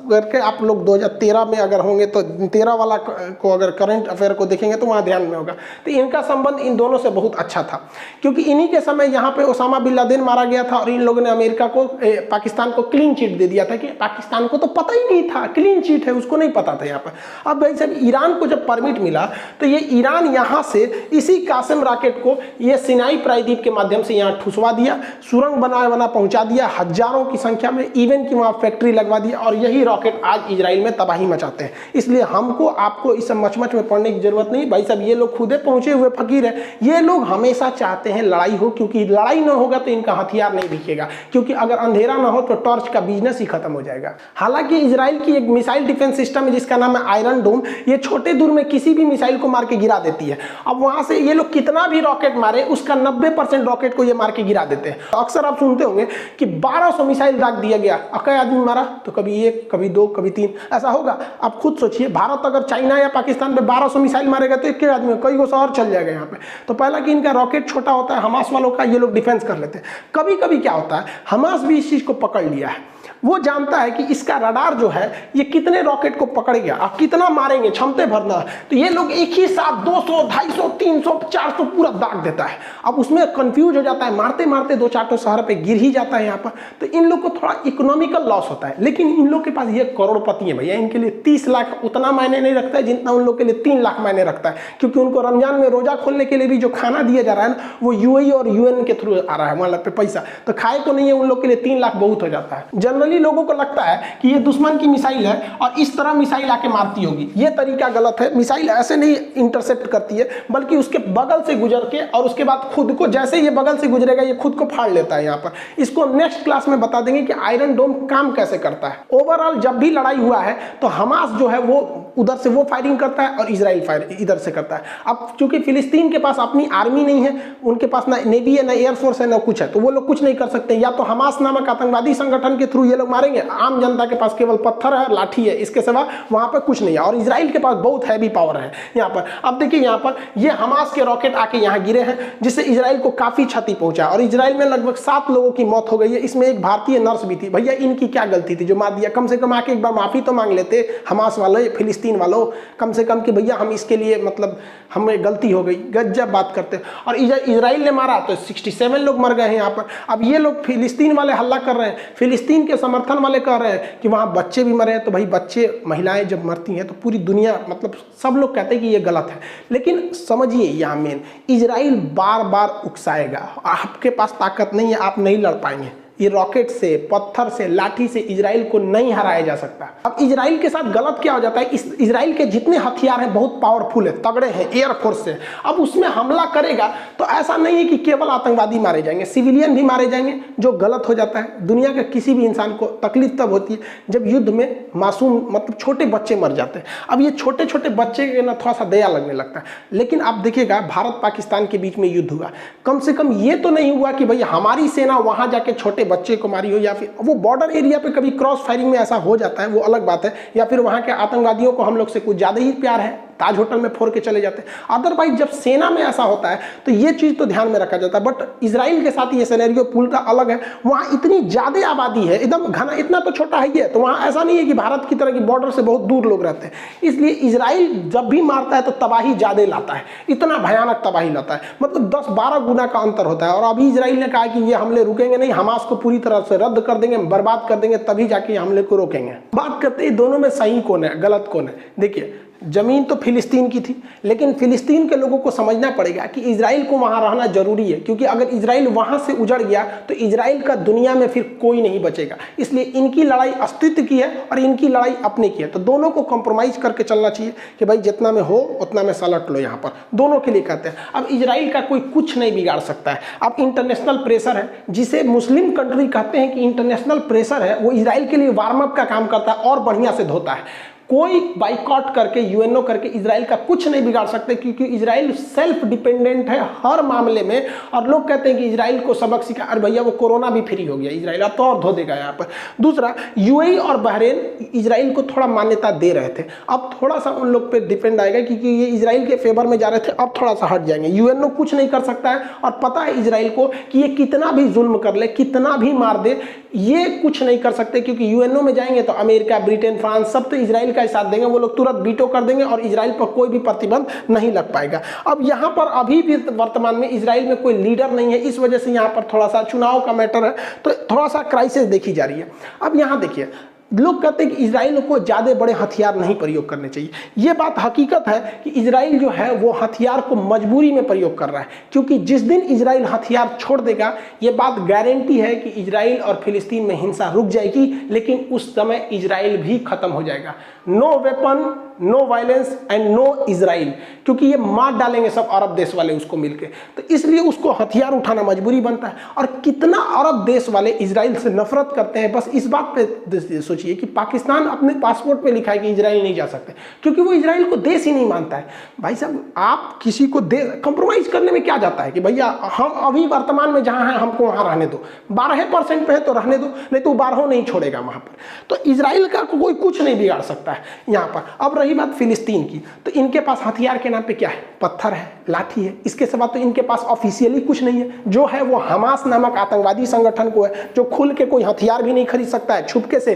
करके आप लोग 2013 में अगर होंगे तो 13 वाला को अगर करंट अफेयर को देखेंगे तो वहाँ ध्यान में होगा। तो इनका संबंध इन दोनों से बहुत अच्छा था, क्योंकि इन्हीं के समय यहाँ पे ओसामा बिन लादेन मारा गया था, और इन लोगों ने अमेरिका को पाकिस्तान को क्लीन चिट दे दिया था, कि पाकिस्तान को तो पता ही नहीं था क्लीन चिट है, उसको नहीं पता था यहाँ पर। अब भाई साहब ईरान को जब परमिट मिला तो ये ईरान यहाँ से इसी कासिम रॉकेट को ये सिनाई प्रायद्वीप के माध्यम से यहाँ ठुसवा दिया, सुरंग बना पहुंचा दिया हजारों की संख्या में, इवन की वहाँ फैक्ट्री लगवा दिया, और यही रॉकेट आज इजराइल में तबाही मचाते हैं। इसलिए हमको आपको इस मचमच में पड़ने की जरूरत नहीं भाई साहब, ये लोग खुदे पहुंचे हुए फकीर है। ये लोग हमेशा चाहते हैं लड़ाई हो, क्योंकि लड़ाई ना होगा तो इनका हथियार नहीं दिखेगा, क्योंकि अगर अंधेरा ना हो तो टॉर्च का बिजनेस ही खत्म हो जाएगा। हालांकि इजराइल की एक मिसाइल डिफेंस सिस्टम है जिसका नाम है आयरन डोम, ये छोटे दूर में किसी भी मिसाइल को मार के गिरा देती है। अब वहां से ये लोग कितना भी रॉकेट मारे, उसका 90% रॉकेट को ये मार के गिरा देते हैं। तो अक्सर आप सुनते होंगे कि 1200 मिसाइल दाग दिया गया, कई आदमी मारा, तो कभी 1 कभी 2 कभी 3 ऐसा होगा। आप खुद सोचिए, भारत अगर चाइना या पाकिस्तान पे 1200 मिसाइल मारेगा तो एक आदमी कई गो शहर चल जाएगा यहाँ पे। तो पहला कि इनका रॉकेट छोटा होता है, हमास वालों का ये लोग डिफेंस कर लेते हैं। कभी कभी क्या होता है, हमास भी इस चीज को पकड़ लिया है, वो जानता है कि इसका रडार जो है ये कितने रॉकेट को पकड़ गया, आप कितना मारेंगे, क्षमता भरना। तो ये लोग एक ही साथ 200 250 300 400 पूरा दाग देता है। अब उसमें कंफ्यूज हो जाता है, मारते मारते 2-4 शहर पे गिर ही जाता है यहाँ पर। तो इन लोग को थोड़ा इकोनॉमिकल लॉस होता है, लेकिन इन लोग के पास ये करोड़पति है भैया, इनके लिए 30 लाख उतना मायने नहीं रखता है जितना उन लोग के लिए 3 लाख मायने रखता है, क्योंकि उनको रमजान में रोजा खोलने के लिए भी जो खाना दिया जा रहा है ना, वो यूएई और यूएन के थ्रू आ रहा है वहां पे पैसा, तो खाए को नहीं है उन लोग के लिए 3 लाख बहुत हो जाता है। जनरली लोगों को लगता है कि ये दुश्मन की मिसाइल है और इस तरह मिसाइल आके मारती होगी, ये तरीका गलत है। मिसाइल ऐसे नहीं इंटरसेप्ट करती है, बल्कि उसके बगल से गुजर के और उसके बाद खुद को, जैसे ये बगल से गुजरेगा ये खुद को फाड़ लेता है यहाँ पर। इसको नेक्स्ट क्लास में बता देंगे कि आयरन डोम काम कैसे करता है। ओवरऑल जब भी लड़ाई हुआ है तो हमास जो है वो उधर से वो फायरिंग करता है और इजराइल फायर इधर से करता है। अब चूंकि फिलिस्तीन के पास अपनी आर्मी नहीं है, उनके पास ना नेवी है, ना एयरफोर्स है, ना कुछ है, तो वो लोग कुछ नहीं कर सकते। या तो हमास नामक आतंकवादी संगठन के थ्रू ये लोग मारेंगे, आम जनता के पास केवल पत्थर है, लाठी है, इसके सिवा वहां पर कुछ नहीं है। और इजराइल के पास बहुत हैवी पावर है यहाँ पर। अब देखिए यहाँ पर ये हमास के रॉकेट आके यहाँ गिरे हैं, जिससे इजराइल को काफी क्षति पहुंचा और इजराइल में लगभग 7 लोगों की मौत हो गई है। इसमें एक भारतीय नर्स भी थी। भैया इनकी क्या गलती थी जो मार दिया? कम से कम आके एक बार माफी तो मांग लेते हमास वाले, फिलिस्तीन वालों, कम से कम कि भैया हम इसके लिए मतलब हमें गलती हो गई। गजब बात करते। और इजराइल ने मारा तो 67 लोग मर गए हैं यहाँ पर। अब ये लोग फिलिस्तीन वाले हल्ला कर रहे हैं, फिलिस्तीन के समर्थन वाले कह रहे हैं कि वहाँ बच्चे भी मरे हैं। तो भाई बच्चे, महिलाएं जब मरती हैं तो पूरी दुनिया, मतलब सब लोग कहते हैं कि ये गलत है। लेकिन समझिए यहाँ मेन, इजराइल बार बार उकसाएगा, आपके पास ताकत नहीं है, आप नहीं लड़ पाएंगे। ये रॉकेट से, पत्थर से, लाठी से इजराइल को नहीं हराया जा सकता। अब इजराइल के साथ गलत क्या हो जाता है, इस इजराइल के जितने हथियार हैं बहुत पावरफुल है, तगड़े हैं, एयरफोर्स से। अब उसमें हमला करेगा तो ऐसा नहीं है कि केवल आतंकवादी मारे जाएंगे, सिविलियन भी मारे जाएंगे, जो गलत हो जाता है। दुनिया के किसी भी इंसान को तकलीफ तब होती है जब युद्ध में मासूम, मतलब छोटे बच्चे मर जाते हैं। अब ये छोटे छोटे बच्चे के ना थोड़ा सा दया लगने लगता है। लेकिन आप देखिएगा, भारत पाकिस्तान के बीच में युद्ध हुआ, कम से कम ये तो नहीं हुआ कि भाई हमारी सेना वहां जाके छोटे बच्चे को मारी हो, या फिर वो बॉर्डर एरिया पे कभी क्रॉस फायरिंग में ऐसा हो जाता है, वो अलग बात है। या फिर वहां के आतंकवादियों को हम लोग से कुछ ज्यादा ही प्यार है, ताज होटल में फोड़ के चले जाते हैं। अदरवाइज जब सेना में ऐसा होता है तो ये चीज तो ध्यान में रखा जाता है। बट इजराइल के साथ ये सिनेरियो पूरा अलग है। वहां इतनी ज्यादा आबादी है, एकदम घना, इतना तो छोटा है ये, तो वहां ऐसा नहीं है कि भारत की तरह की बॉर्डर से बहुत दूर लोग रहते हैं। इसलिए इजराइल जब भी मारता है तो तबाही ज्यादा लाता है, इतना भयानक तबाही लाता है, मतलब 10-12 गुना का अंतर होता है। और अभी इजराइल ने कहा कि ये हमले रुकेंगे नहीं, हमास को पूरी तरह से रद्द कर देंगे, बर्बाद कर देंगे, तभी जाके हमले को रोकेंगे। बात करते हैं दोनों में सही कौन है, गलत कौन है। देखिए, जमीन तो फिलिस्तीन की थी, लेकिन फिलिस्तीन के लोगों को समझना पड़ेगा कि इजराइल को वहां रहना जरूरी है, क्योंकि अगर इजराइल वहां से उजड़ गया तो इजराइल का दुनिया में फिर कोई नहीं बचेगा। इसलिए इनकी लड़ाई अस्तित्व की है और इनकी लड़ाई अपने की है। तो दोनों को कॉम्प्रोमाइज करके चलना चाहिए कि भाई जितना में हो उतना में सलट लो। यहाँ पर दोनों के लिए कहते हैं। अब इजराइल का कोई कुछ नहीं बिगाड़ सकता है। अब इंटरनेशनल प्रेशर है, जिसे मुस्लिम कंट्री कहते हैं कि इंटरनेशनल प्रेशर है, वो इजराइल के लिए वार्म अप का काम करता है और बढ़िया से धोता है। कोई बाइकआउट करके, यूएनओ करके इजराइल का कुछ नहीं बिगाड़ सकते, क्योंकि इजराइल सेल्फ डिपेंडेंट है हर मामले में। और लोग कहते हैं कि इजराइल को सबक सिखा, अरे भैया वो कोरोना भी फ्री हो गया, इजराइल अब तो और धो देगा यहाँ पर। दूसरा, यूएई और बहरीन इजराइल को थोड़ा मान्यता दे रहे थे, अब थोड़ा सा उन लोग पे डिपेंड आएगा, क्योंकि ये इजराइल के फेवर में जा रहे थे, अब थोड़ा सा हट जाएंगे। यूएनओ कुछ नहीं कर सकता है, और पता है इजराइल को कि ये कितना भी जुल्म कर ले, कितना भी मार दे, ये कुछ नहीं कर सकते, क्योंकि यूएनओ में जाएंगे तो अमेरिका, ब्रिटेन, फ्रांस सब तो इजराइल का साथ देंगे। वो लोग तुरंत वीटो कर देंगे और इजराइल पर कोई भी प्रतिबंध नहीं लग पाएगा। अब यहाँ पर अभी भी वर्तमान में इजराइल में कोई लीडर नहीं है, इस वजह से यहाँ पर थोड़ा सा चुनाव का मैटर है, तो थोड़ा सा क्राइसिस देखी जा रही है। अब यहाँ देखिए, लोग कहते हैं कि इजराइल को ज़्यादा बड़े हथियार नहीं प्रयोग करने चाहिए। ये बात हकीकत है कि इजराइल जो है वो हथियार को मजबूरी में प्रयोग कर रहा है, क्योंकि जिस दिन इजराइल हथियार छोड़ देगा, ये बात गारंटी है कि इजराइल और फिलिस्तीन में हिंसा रुक जाएगी, लेकिन उस समय इजराइल भी खत्म हो जाएगा। No weapon, no violence and no Israel, क्योंकि ये मार डालेंगे सब अरब देश वाले उसको मिलके। तो इसलिए उसको हथियार उठाना मजबूरी बनता है। और कितना अरब देश वाले इजराइल से नफरत करते हैं, बस इस बात पे सोचिए कि पाकिस्तान अपने पासपोर्ट पे लिखा है कि इजराइल नहीं जा सकते, क्योंकि वो इजराइल को देश ही नहीं मानता है। भाई साहब, आप किसी को कंप्रोमाइज करने में क्या जाता है कि भैया हम अभी वर्तमान में जहां हैं हमको वहां रहने दो, 12% पे है तो रहने दो, नहीं तो 12 नहीं छोड़ेगा वहां पर। तो इजराइल का कोई कुछ नहीं बिगाड़ सकता है यहाँ पर। अब रही बात फिलिस्तीन की, तो इनके पास हथियार के नाम पे क्या है? पत्थर है, लाठी है, इसके सिवा तो इनके पास ऑफिशियली कुछ नहीं है। जो है वो हमास नामक आतंकवादी संगठन को है, जो खुल के कोई हथियार भी नहीं खरीद सकता है, छुपके से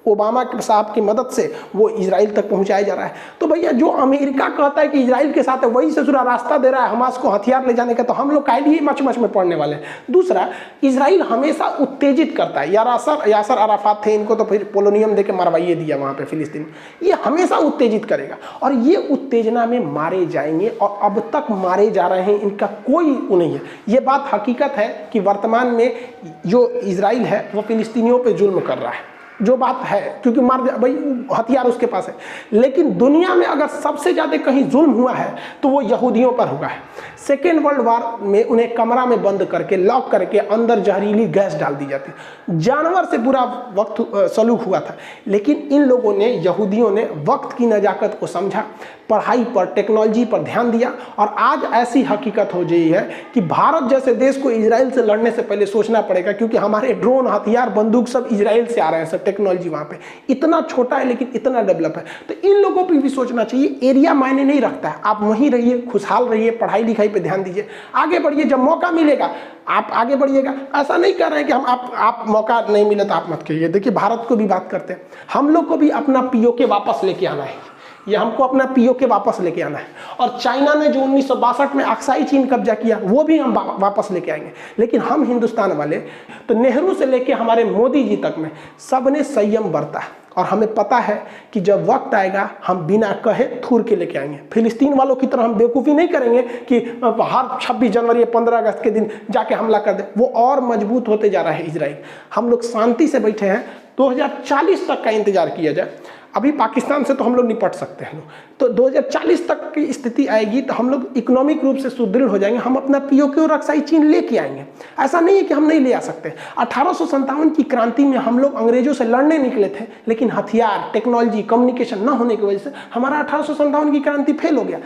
ओबामा साहब की मदद से वो इजराइल तक पहुंचाया जा रहा है। तो भैया जो अमेरिका कहता है कि इजराइल के साथ है, वही से पूरा रास्ता दे रहा है हमास को हथियार ले जाने का, तो हम लोग काहे लिए मच मच में पड़ने वाले हैं। दूसरा, इजराइल हमेशा उत्तेजित करता है। यासर अराफात थे, इनको तो फिर पोलोनियम देके मरवाइए दिया वहाँ पे फिलिस्तीन। ये हमेशा उत्तेजित करेगा और ये उत्तेजना में मारे जाएंगे और अब तक मारे जा रहे हैं, इनका कोई वो नहीं है। ये बात हकीकत है कि वर्तमान में जो इजराइल है वो फिलिस्तीनियों पे जुल्म कर रहा है, जो बात है, क्योंकि मार भाई हथियार उसके पास है। लेकिन दुनिया में अगर सबसे ज़्यादा कहीं जुल्म हुआ है तो वो यहूदियों पर हुआ है। सेकेंड वर्ल्ड वार में उन्हें कमरा में बंद करके लॉक करके अंदर जहरीली गैस डाल दी जाती, जानवर से बुरा वक्त सलूक हुआ था। लेकिन इन लोगों ने, यहूदियों ने वक्त की नजाकत को समझा, पढ़ाई पर, टेक्नोलॉजी पर ध्यान दिया और आज ऐसी हकीकत हो गई है कि भारत जैसे देश को इजराइल से लड़ने से पहले सोचना पड़ेगा, क्योंकि हमारे ड्रोन, हथियार, बंदूक सब इजराइल से आ रहे हैं। सब टेक्नोलॉजी वहाँ पे इतना छोटा है लेकिन इतना डेवलप है। तो इन लोगों पर भी सोचना चाहिए, एरिया मायने नहीं रखता है। आप वहीं रहिए, खुशहाल रहिए, पढ़ाई लिखाई पे ध्यान दीजिए, आगे बढ़िए। जब मौका मिलेगा आप आगे बढ़िएगा। ऐसा नहीं कर रहे हैं कि हम आप मौका नहीं मिले तो आप मत कहिए। देखिए, भारत को भी बात करते हैं, हम लोग को भी अपना पीओके वापस लेके आना है। ये हमको अपना पीओके वापस लेके आना है। और चाइना ने जो 1962 में अक्साई चीन कब्जा किया, वो भी हम वापस लेके आएंगे। लेकिन हम हिंदुस्तान वाले, तो नेहरू से लेके हमारे मोदी जी तक में सब ने संयम बरता है और हमें पता है कि जब वक्त आएगा हम बिना कहे थूर के लेके आएंगे। फिलिस्तीन वालों की तरह हम बेवकूफ़ी नहीं करेंगे कि हर 26 जनवरी 15 अगस्त के दिन जाके हमला कर दे। वो और मजबूत होते जा रहा है इजराइल। हम लोग शांति से बैठे हैं, 2040 तक का इंतजार किया जाए। अभी पाकिस्तान से तो हम लोग निपट सकते हैं, तो 2040 तक की स्थिति आएगी तो हम लोग इकोनॉमिक रूप से सुदृढ़ हो जाएंगे। हम अपना पीओके और अक्साई चीन लेके आएंगे। ऐसा नहीं है कि हम नहीं ले आ सकते। 1857 की क्रांति में हम लोग अंग्रेजों से लड़ने निकले थे, लेकिन हथियार, टेक्नोलॉजी, कम्युनिकेशन ना होने की वजह से हमारा 1857 की क्रांति फेल हो गया।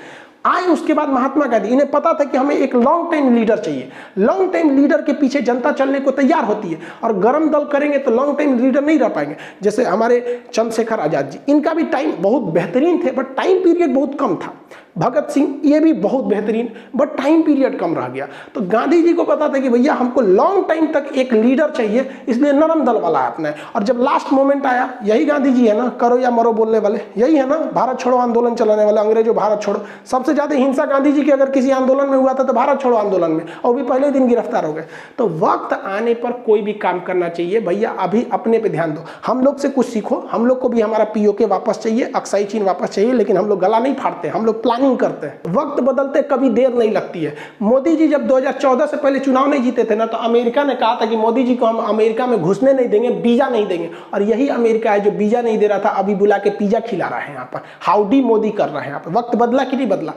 आए उसके बाद महात्मा गांधी, इन्हें पता था कि हमें एक लॉन्ग टाइम लीडर चाहिए। लॉन्ग टाइम लीडर के पीछे जनता चलने को तैयार होती है, और गरम दल करेंगे तो लॉन्ग टाइम लीडर नहीं रह पाएंगे। जैसे हमारे चंद्रशेखर आजाद जी, इनका भी टाइम बहुत बेहतरीन थे, बट टाइम पीरियड बहुत कम था। भगत सिंह, ये भी बहुत बेहतरीन, बट टाइम पीरियड कम रह गया। तो गांधी जी को पता था कि भैया हमको लॉन्ग टाइम तक एक लीडर चाहिए, इसलिए नरम दल वाला अपना है। और जब लास्ट मोमेंट आया, यही गांधी जी है ना, करो या मरो बोलने वाले, यही है ना, भारत छोड़ो आंदोलन चलाने वाले, अंग्रेजों भारत छोड़ो। सबसे ज्यादा हिंसा गांधी जी की अगर किसी आंदोलन में हुआ था तो भारत छोड़ो आंदोलन में, और भी पहले दिन गिरफ्तार हो गए। तो वक्त आने पर कोई भी काम करना चाहिए भैया, अभी अपने पे ध्यान दो। हम लोग से कुछ सीखो, हम लोग को भी हमारा पीओके वापस चाहिए, अक्साई चीन वापस चाहिए, लेकिन हम लोग गला नहीं फाड़ते, हम लोग प्लानिंग करते हैं। वक्त बदलते कभी देर नहीं लगती है। मोदी जी जब 2014 से पहले चुनाव नहीं जीते थे ना, तो अमेरिका ने कहा था कि मोदी जी को हम अमेरिका में घुसने नहीं देंगे, वीजा नहीं देंगे। और यही अमेरिका है जो वीजा नहीं दे रहा था, अभी बुला के पिज्जा खिला रहा है यहाँ पर, हाउडी मोदी कर रहे हैं यहाँ पर। वक्त बदला कि नहीं बदला?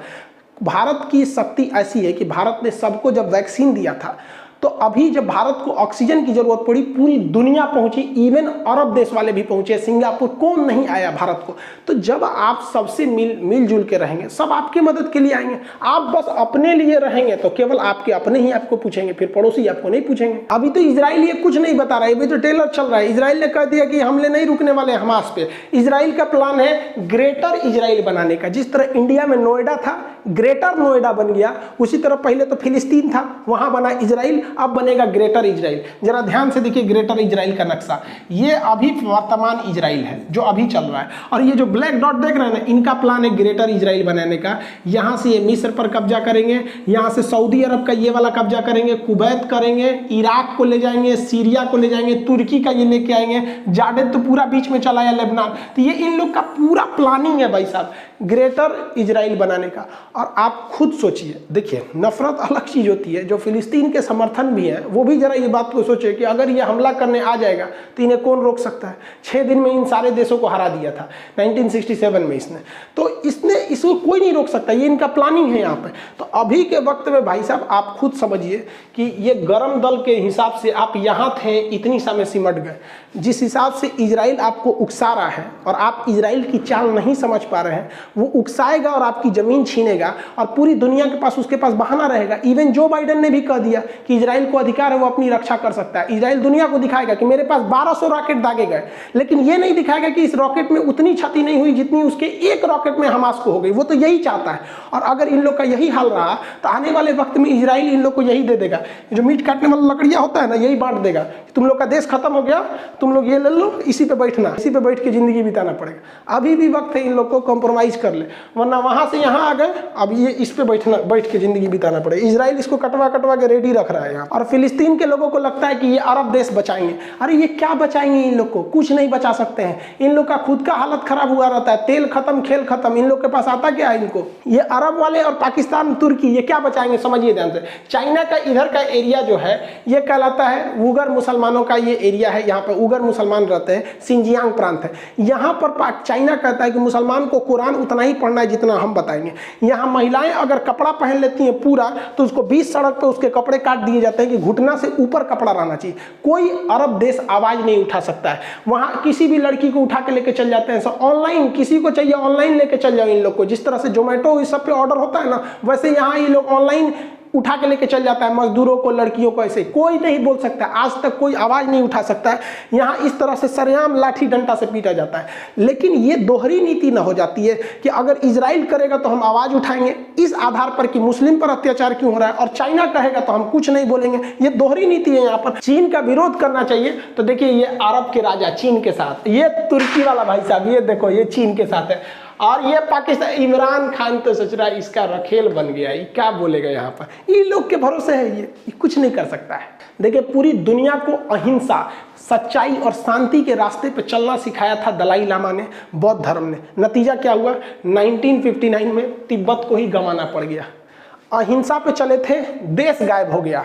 भारत की शक्ति ऐसी है कि भारत ने सबको जब वैक्सीन दिया था, तो अभी जब भारत को ऑक्सीजन की जरूरत पड़ी, पूरी दुनिया पहुंची, इवन अरब देश वाले भी पहुंचे, सिंगापुर, कौन नहीं आया भारत को। तो जब आप सबसे मिलजुल के रहेंगे, सब आपकी मदद के लिए आएंगे। आप बस अपने लिए रहेंगे तो केवल आपके अपने ही आपको पूछेंगे, फिर पड़ोसी आपको नहीं पूछेंगे। अभी तो इजराइल ये कुछ नहीं बता रहा है, अभी तो ट्रेलर चल रहा है। इजराइल ने कह दिया कि हमले नहीं रुकने वाले हमास पे। इजराइल का प्लान है ग्रेटर इजराइल बनाने का। जिस तरह इंडिया में नोएडा था, ग्रेटर नोएडा बन गया, उसी तरह पहले तो फिलिस्तीन था, वहां बना इजराइल, अब बनेगा ग्रेटर इजराइल। जरा ध्यान से देखिए ग्रेटर इजराइल का नक्शा, ये अभी वर्तमान इजराइल है जो अभी चल रहा है। और ये जो ब्लैक डॉट देख रहे हैं ना, इनका प्लान है ग्रेटर इजराइल बनाने का। यहां से ये मिस्र पर कब्जा करेंगे, यहां से सऊदी अरब का ये वाला कब्जा करेंगे, कुवैत करेंगे, इराक को ले जाएंगे, सीरिया को ले जाएंगे, तुर्की का ये लेके आएंगे, जार्डन तो पूरा बीच में चला है, लेबनान। तो ये इन लोग का पूरा प्लानिंग है भाई साहब, ग्रेटर इजराइल बनाने का। और आप खुद सोचिए, देखिए नफरत अलग चीज होती है, जो फिलिस्तीन के समर्थन भी है वो भी जरा ये बात को सोचे कि अगर ये हमला करने आ जाएगा तो इन्हें कौन रोक सकता है। 6 दिन में इन सारे देशों को हरा दिया था 1967 में इसने, तो इसको कोई नहीं रोक सकता, ये इनका प्लानिंग है यहाँ पे। तो अभी के वक्त में भाई साहब आप खुद समझिए कि ये गरम दल के हिसाब से आप यहाँ थे, इतनी समय सिमट गए। जिस हिसाब से इजराइल आपको उकसा रहा है और आप इजराइल की चाल नहीं समझ पा रहे हैं, वो उकसाएगा और आपकी ज़मीन छीनेगा और पूरी दुनिया के पास उसके पास बहाना रहेगा। इवन जो बाइडेन ने भी कह दिया कि इजराइल को अधिकार है वो अपनी रक्षा कर सकता है। इजराइल दुनिया को दिखाएगा कि मेरे पास 1200 रॉकेट दागे गए, लेकिन ये नहीं दिखाएगा कि इस रॉकेट में उतनी क्षति नहीं हुई जितनी उसके एक रॉकेट में हमास को हो गई। वो तो यही चाहता है। और अगर इन लोग का यही हाल रहा तो आने वाले वक्त में इजराइल इन लोग को यही दे देगा, जो मीट काटने वाला लकड़ियाँ होता है ना, यही बांट देगा। तुम लोग का देश खत्म हो गया, तुम लोग ये ले लो, इसी पे बैठना, इसी पे बैठ के जिंदगी बिताना पड़ेगा। अभी भी वक्त है इन लोग को कॉम्प्रोमाइज कर ले, वरना वहां से यहाँ आ गए, अब ये इस पे बैठ के जिंदगी बिताना पड़ेगा। इजराइल इसको कटवा के रेडी रख रहा है यहाँ। और फिलिस्तीन के लोगों को लगता है कि ये अरब देश बचाएंगे। अरे ये क्या बचाएंगे? इन लोग को कुछ नहीं बचा सकते हैं। इन लोग का खुद का हालत खराब हुआ रहता है, तेल खत्म, खेल खत्म। इन लोग के पास आता क्या है? इनको ये अरब वाले और पाकिस्तान, तुर्की, ये क्या बचाएंगे? समझिए ध्यान से। चाइना का इधर का एरिया जो है ये कहलाता है उगर मुसलमानों का ये एरिया है। यहाँ पर उगर मुसलमान रहते हैं, सिंजियांग प्रांत है। यहाँ पर चाइना कहता है कि मुसलमान को कुरान उतना ही पढ़ना है जितना हम बताएंगे। यहाँ महिलाएं अगर कपड़ा पहन लेती हैं पूरा, तो उसको 20 सड़क पे उसके कपड़े काट दिए जाते हैं कि घुटना से ऊपर कपड़ा रहना चाहिए। कोई अरब देश आवाज नहीं उठा सकता है। वहाँ किसी भी लड़की को उठा के लेके चल जाते हैं। ऑनलाइन किसी को चाहिए ऑनलाइन लेके चल जाओ इन लोग को। जिस तरह से जोमेटो इस सब पे ऑर्डर होता है ना, वैसे यहाँ ये लोग ऑनलाइन उठा के लेके चल जाता है मजदूरों को, लड़कियों को। ऐसे कोई नहीं बोल सकता, आज तक कोई आवाज नहीं उठा सकता है। यहाँ इस तरह से सरेआम लाठी डंडा से पीटा जाता है। लेकिन ये दोहरी नीति ना हो जाती है कि अगर इजराइल करेगा तो हम आवाज उठाएंगे इस आधार पर कि मुस्लिम पर अत्याचार क्यों हो रहा है, और चाइना कहेगा तो हम कुछ नहीं बोलेंगे। ये दोहरी नीति है। यहाँ पर चीन का विरोध करना चाहिए तो देखिए ये अरब के राजा चीन के साथ, ये तुर्की वाला भाई साहब, ये देखो ये चीन के साथ है। और ये पाकिस्तान, इमरान खान तो सोच रहा है इसका रखेल बन गया, ये क्या बोलेगा यहाँ पर। ये लोग के भरोसे है, ये कुछ नहीं कर सकता है। देखिए पूरी दुनिया को अहिंसा, सच्चाई और शांति के रास्ते पे चलना सिखाया था दलाई लामा ने, बौद्ध धर्म ने। नतीजा क्या हुआ? 1959 में तिब्बत को ही गंवाना पड़ गया। अहिंसा पे चले थे, देश गायब हो गया।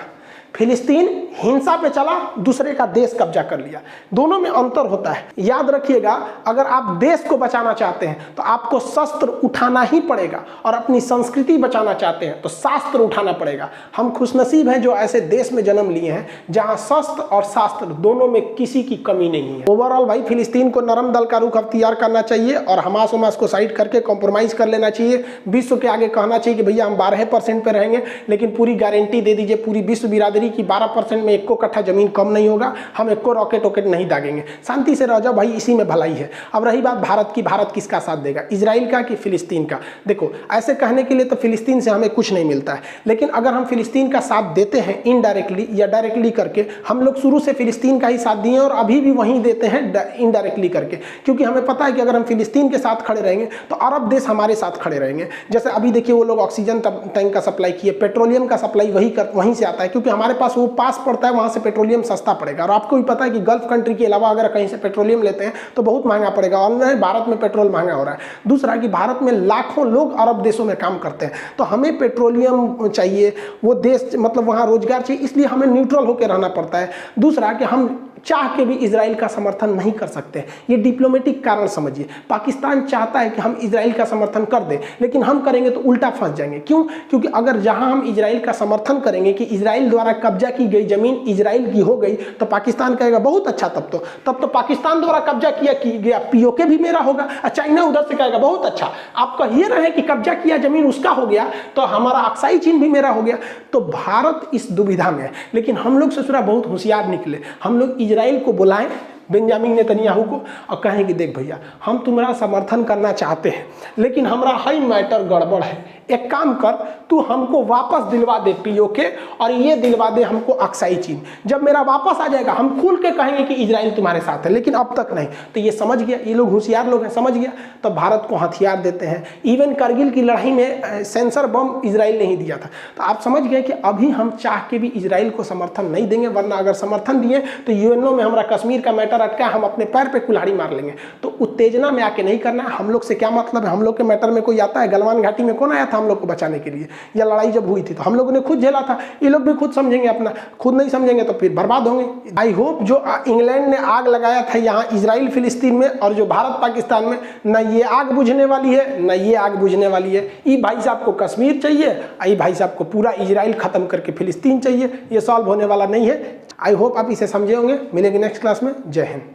फिलिस्तीन हिंसा पे चला, दूसरे का देश कब्जा कर लिया। दोनों में अंतर होता है, याद रखिएगा। अगर आप देश को बचाना चाहते हैं तो आपको शस्त्र उठाना ही पड़ेगा, और अपनी संस्कृति बचाना चाहते हैं तो शास्त्र उठाना पड़ेगा। हम खुशनसीब हैं जो ऐसे देश में जन्म लिए हैं जहां शस्त्र और शास्त्र दोनों में किसी की कमी नहीं है। ओवरऑल भाई फिलिस्तीन को नरम दल का रुख अख्तियार करना चाहिए और हमास उमास को साइड करके कॉम्प्रोमाइज कर लेना चाहिए। विश्व के आगे कहना चाहिए कि भैया हम 12% पे रहेंगे, लेकिन पूरी गारंटी दे दीजिए पूरी विश्व बिरादरी की 12% में 1 कट्ठा जमीन कम नहीं होगा, हम 1 रॉकेट वॉकेट नहीं दागेंगे। शांति से रह जाओ भाई, इसी में भलाई है। अब रही बात भारत की, भारत किसका साथ देगा, इजराइल का कि फिलिस्तीन का? देखो ऐसे कहने के लिए तो फिलिस्तीन से हमें कुछ नहीं मिलता है, लेकिन अगर हम फिलिस्तीन का साथ देते हैं इनडायरेक्टली या डायरेक्टली करके, हम लोग शुरू से फिलिस्तीन का ही साथ दिए और अभी भी वहीं देते हैं इनडायरेक्टली करके, क्योंकि हमें पता है कि अगर हम फिलिस्तीन के साथ खड़े रहेंगे तो अरब देश हमारे साथ खड़े रहेंगे। जैसे अभी देखिए वो लोग ऑक्सीजन टैंक का सप्लाई किए, पेट्रोलियम का सप्लाई वहीं से आता है, क्योंकि हमारे पास वो पास पड़ता है, वहां से पेट्रोलियम सस्ता पड़ेगा। और आपको भी पता है कि गल्फ कंट्री के अलावा अगर कहीं से पेट्रोलियम लेते हैं तो बहुत महंगा पड़ेगा, और भारत में पेट्रोल महंगा हो रहा है। दूसरा कि भारत में लाखों लोग अरब देशों में काम करते हैं, तो हमें पेट्रोलियम चाहिए, वो देश मतलब वहां रोजगार चाहिए, इसलिए हमें न्यूट्रल होकर रहना पड़ता है। दूसरा कि हम चाह के भी इजराइल का समर्थन नहीं कर सकते, ये डिप्लोमेटिक कारण समझिए। पाकिस्तान चाहता है कि हम इजराइल का समर्थन कर दें, लेकिन हम करेंगे तो उल्टा फंस जाएंगे। क्यों? क्योंकि अगर जहां हम इजराइल का समर्थन करेंगे कि इजराइल द्वारा कब्जा की गई जमीन इजराइल की हो गई, तो पाकिस्तान कहेगा बहुत अच्छा, तब तो पाकिस्तान द्वारा कब्जा किया गया पीओके भी मेरा होगा। और चाइना उधर से कहेगा बहुत अच्छा, आप कहिए रहे कि कब्जा किया जमीन उसका हो गया, तो हमारा अक्साई चीन भी मेरा हो गया। तो भारत इस दुविधा में है, लेकिन हम लोग ससुरा बहुत होशियार निकले। हम लोग इजराइल को बुलाएं, बेंजामिन नेतन्याहू को, और कहें कि देख भैया हम तुम्हारा समर्थन करना चाहते हैं, लेकिन हमारा हाई मैटर गड़बड़ है, एक काम कर, तू हमको वापस दिलवा दे पीओके, और ये दिलवा दे हमको अक्साई चीन। जब मेरा वापस आ जाएगा हम खुल के कहेंगे कि इजराइल तुम्हारे साथ है, लेकिन अब तक नहीं। तो ये समझ गया, ये लोग होशियार लोग हैं, समझ गया। तो भारत को हथियार देते हैं। इवन करगिल की लड़ाई में सेंसर बम इजराइल ने ही दिया था। तो आप समझ गए कि अभी हम चाह के भी इजराइल को समर्थन नहीं देंगे, वरना अगर समर्थन दिए तो यूएनओ में हमारा कश्मीर का मैटर अटका, हम अपने पैर पे कुल्हाड़ी मार लेंगे। तो उत्तेजना में आके नहीं करना है। हम लोग से क्या मतलब है? हम लोग के मैटर में कोई आता है? गलवान घाटी में कौन आया था हम लोग को बचाने के लिए? या लड़ाई जब हुई थी तो हम लोगों ने खुद झेला था। ये लोग भी खुद समझेंगे अपना, खुद नहीं समझेंगे तो फिर बर्बाद होंगे। आई होप जो इंग्लैंड ने आग लगाया था यहाँ इजराइल फिलिस्तीन में, और जो भारत पाकिस्तान में, न ये आग बुझने वाली है न ये आग बुझने वाली है। ई भाई साहब को कश्मीर चाहिए, आई भाई साहब को पूरा इजराइल खत्म करके फिलिस्तीन चाहिए। ये सॉल्व होने वाला नहीं है। आई होप आप इसे समझे होंगे। मिलेंगे नेक्स्ट क्लास में। जय हिंद।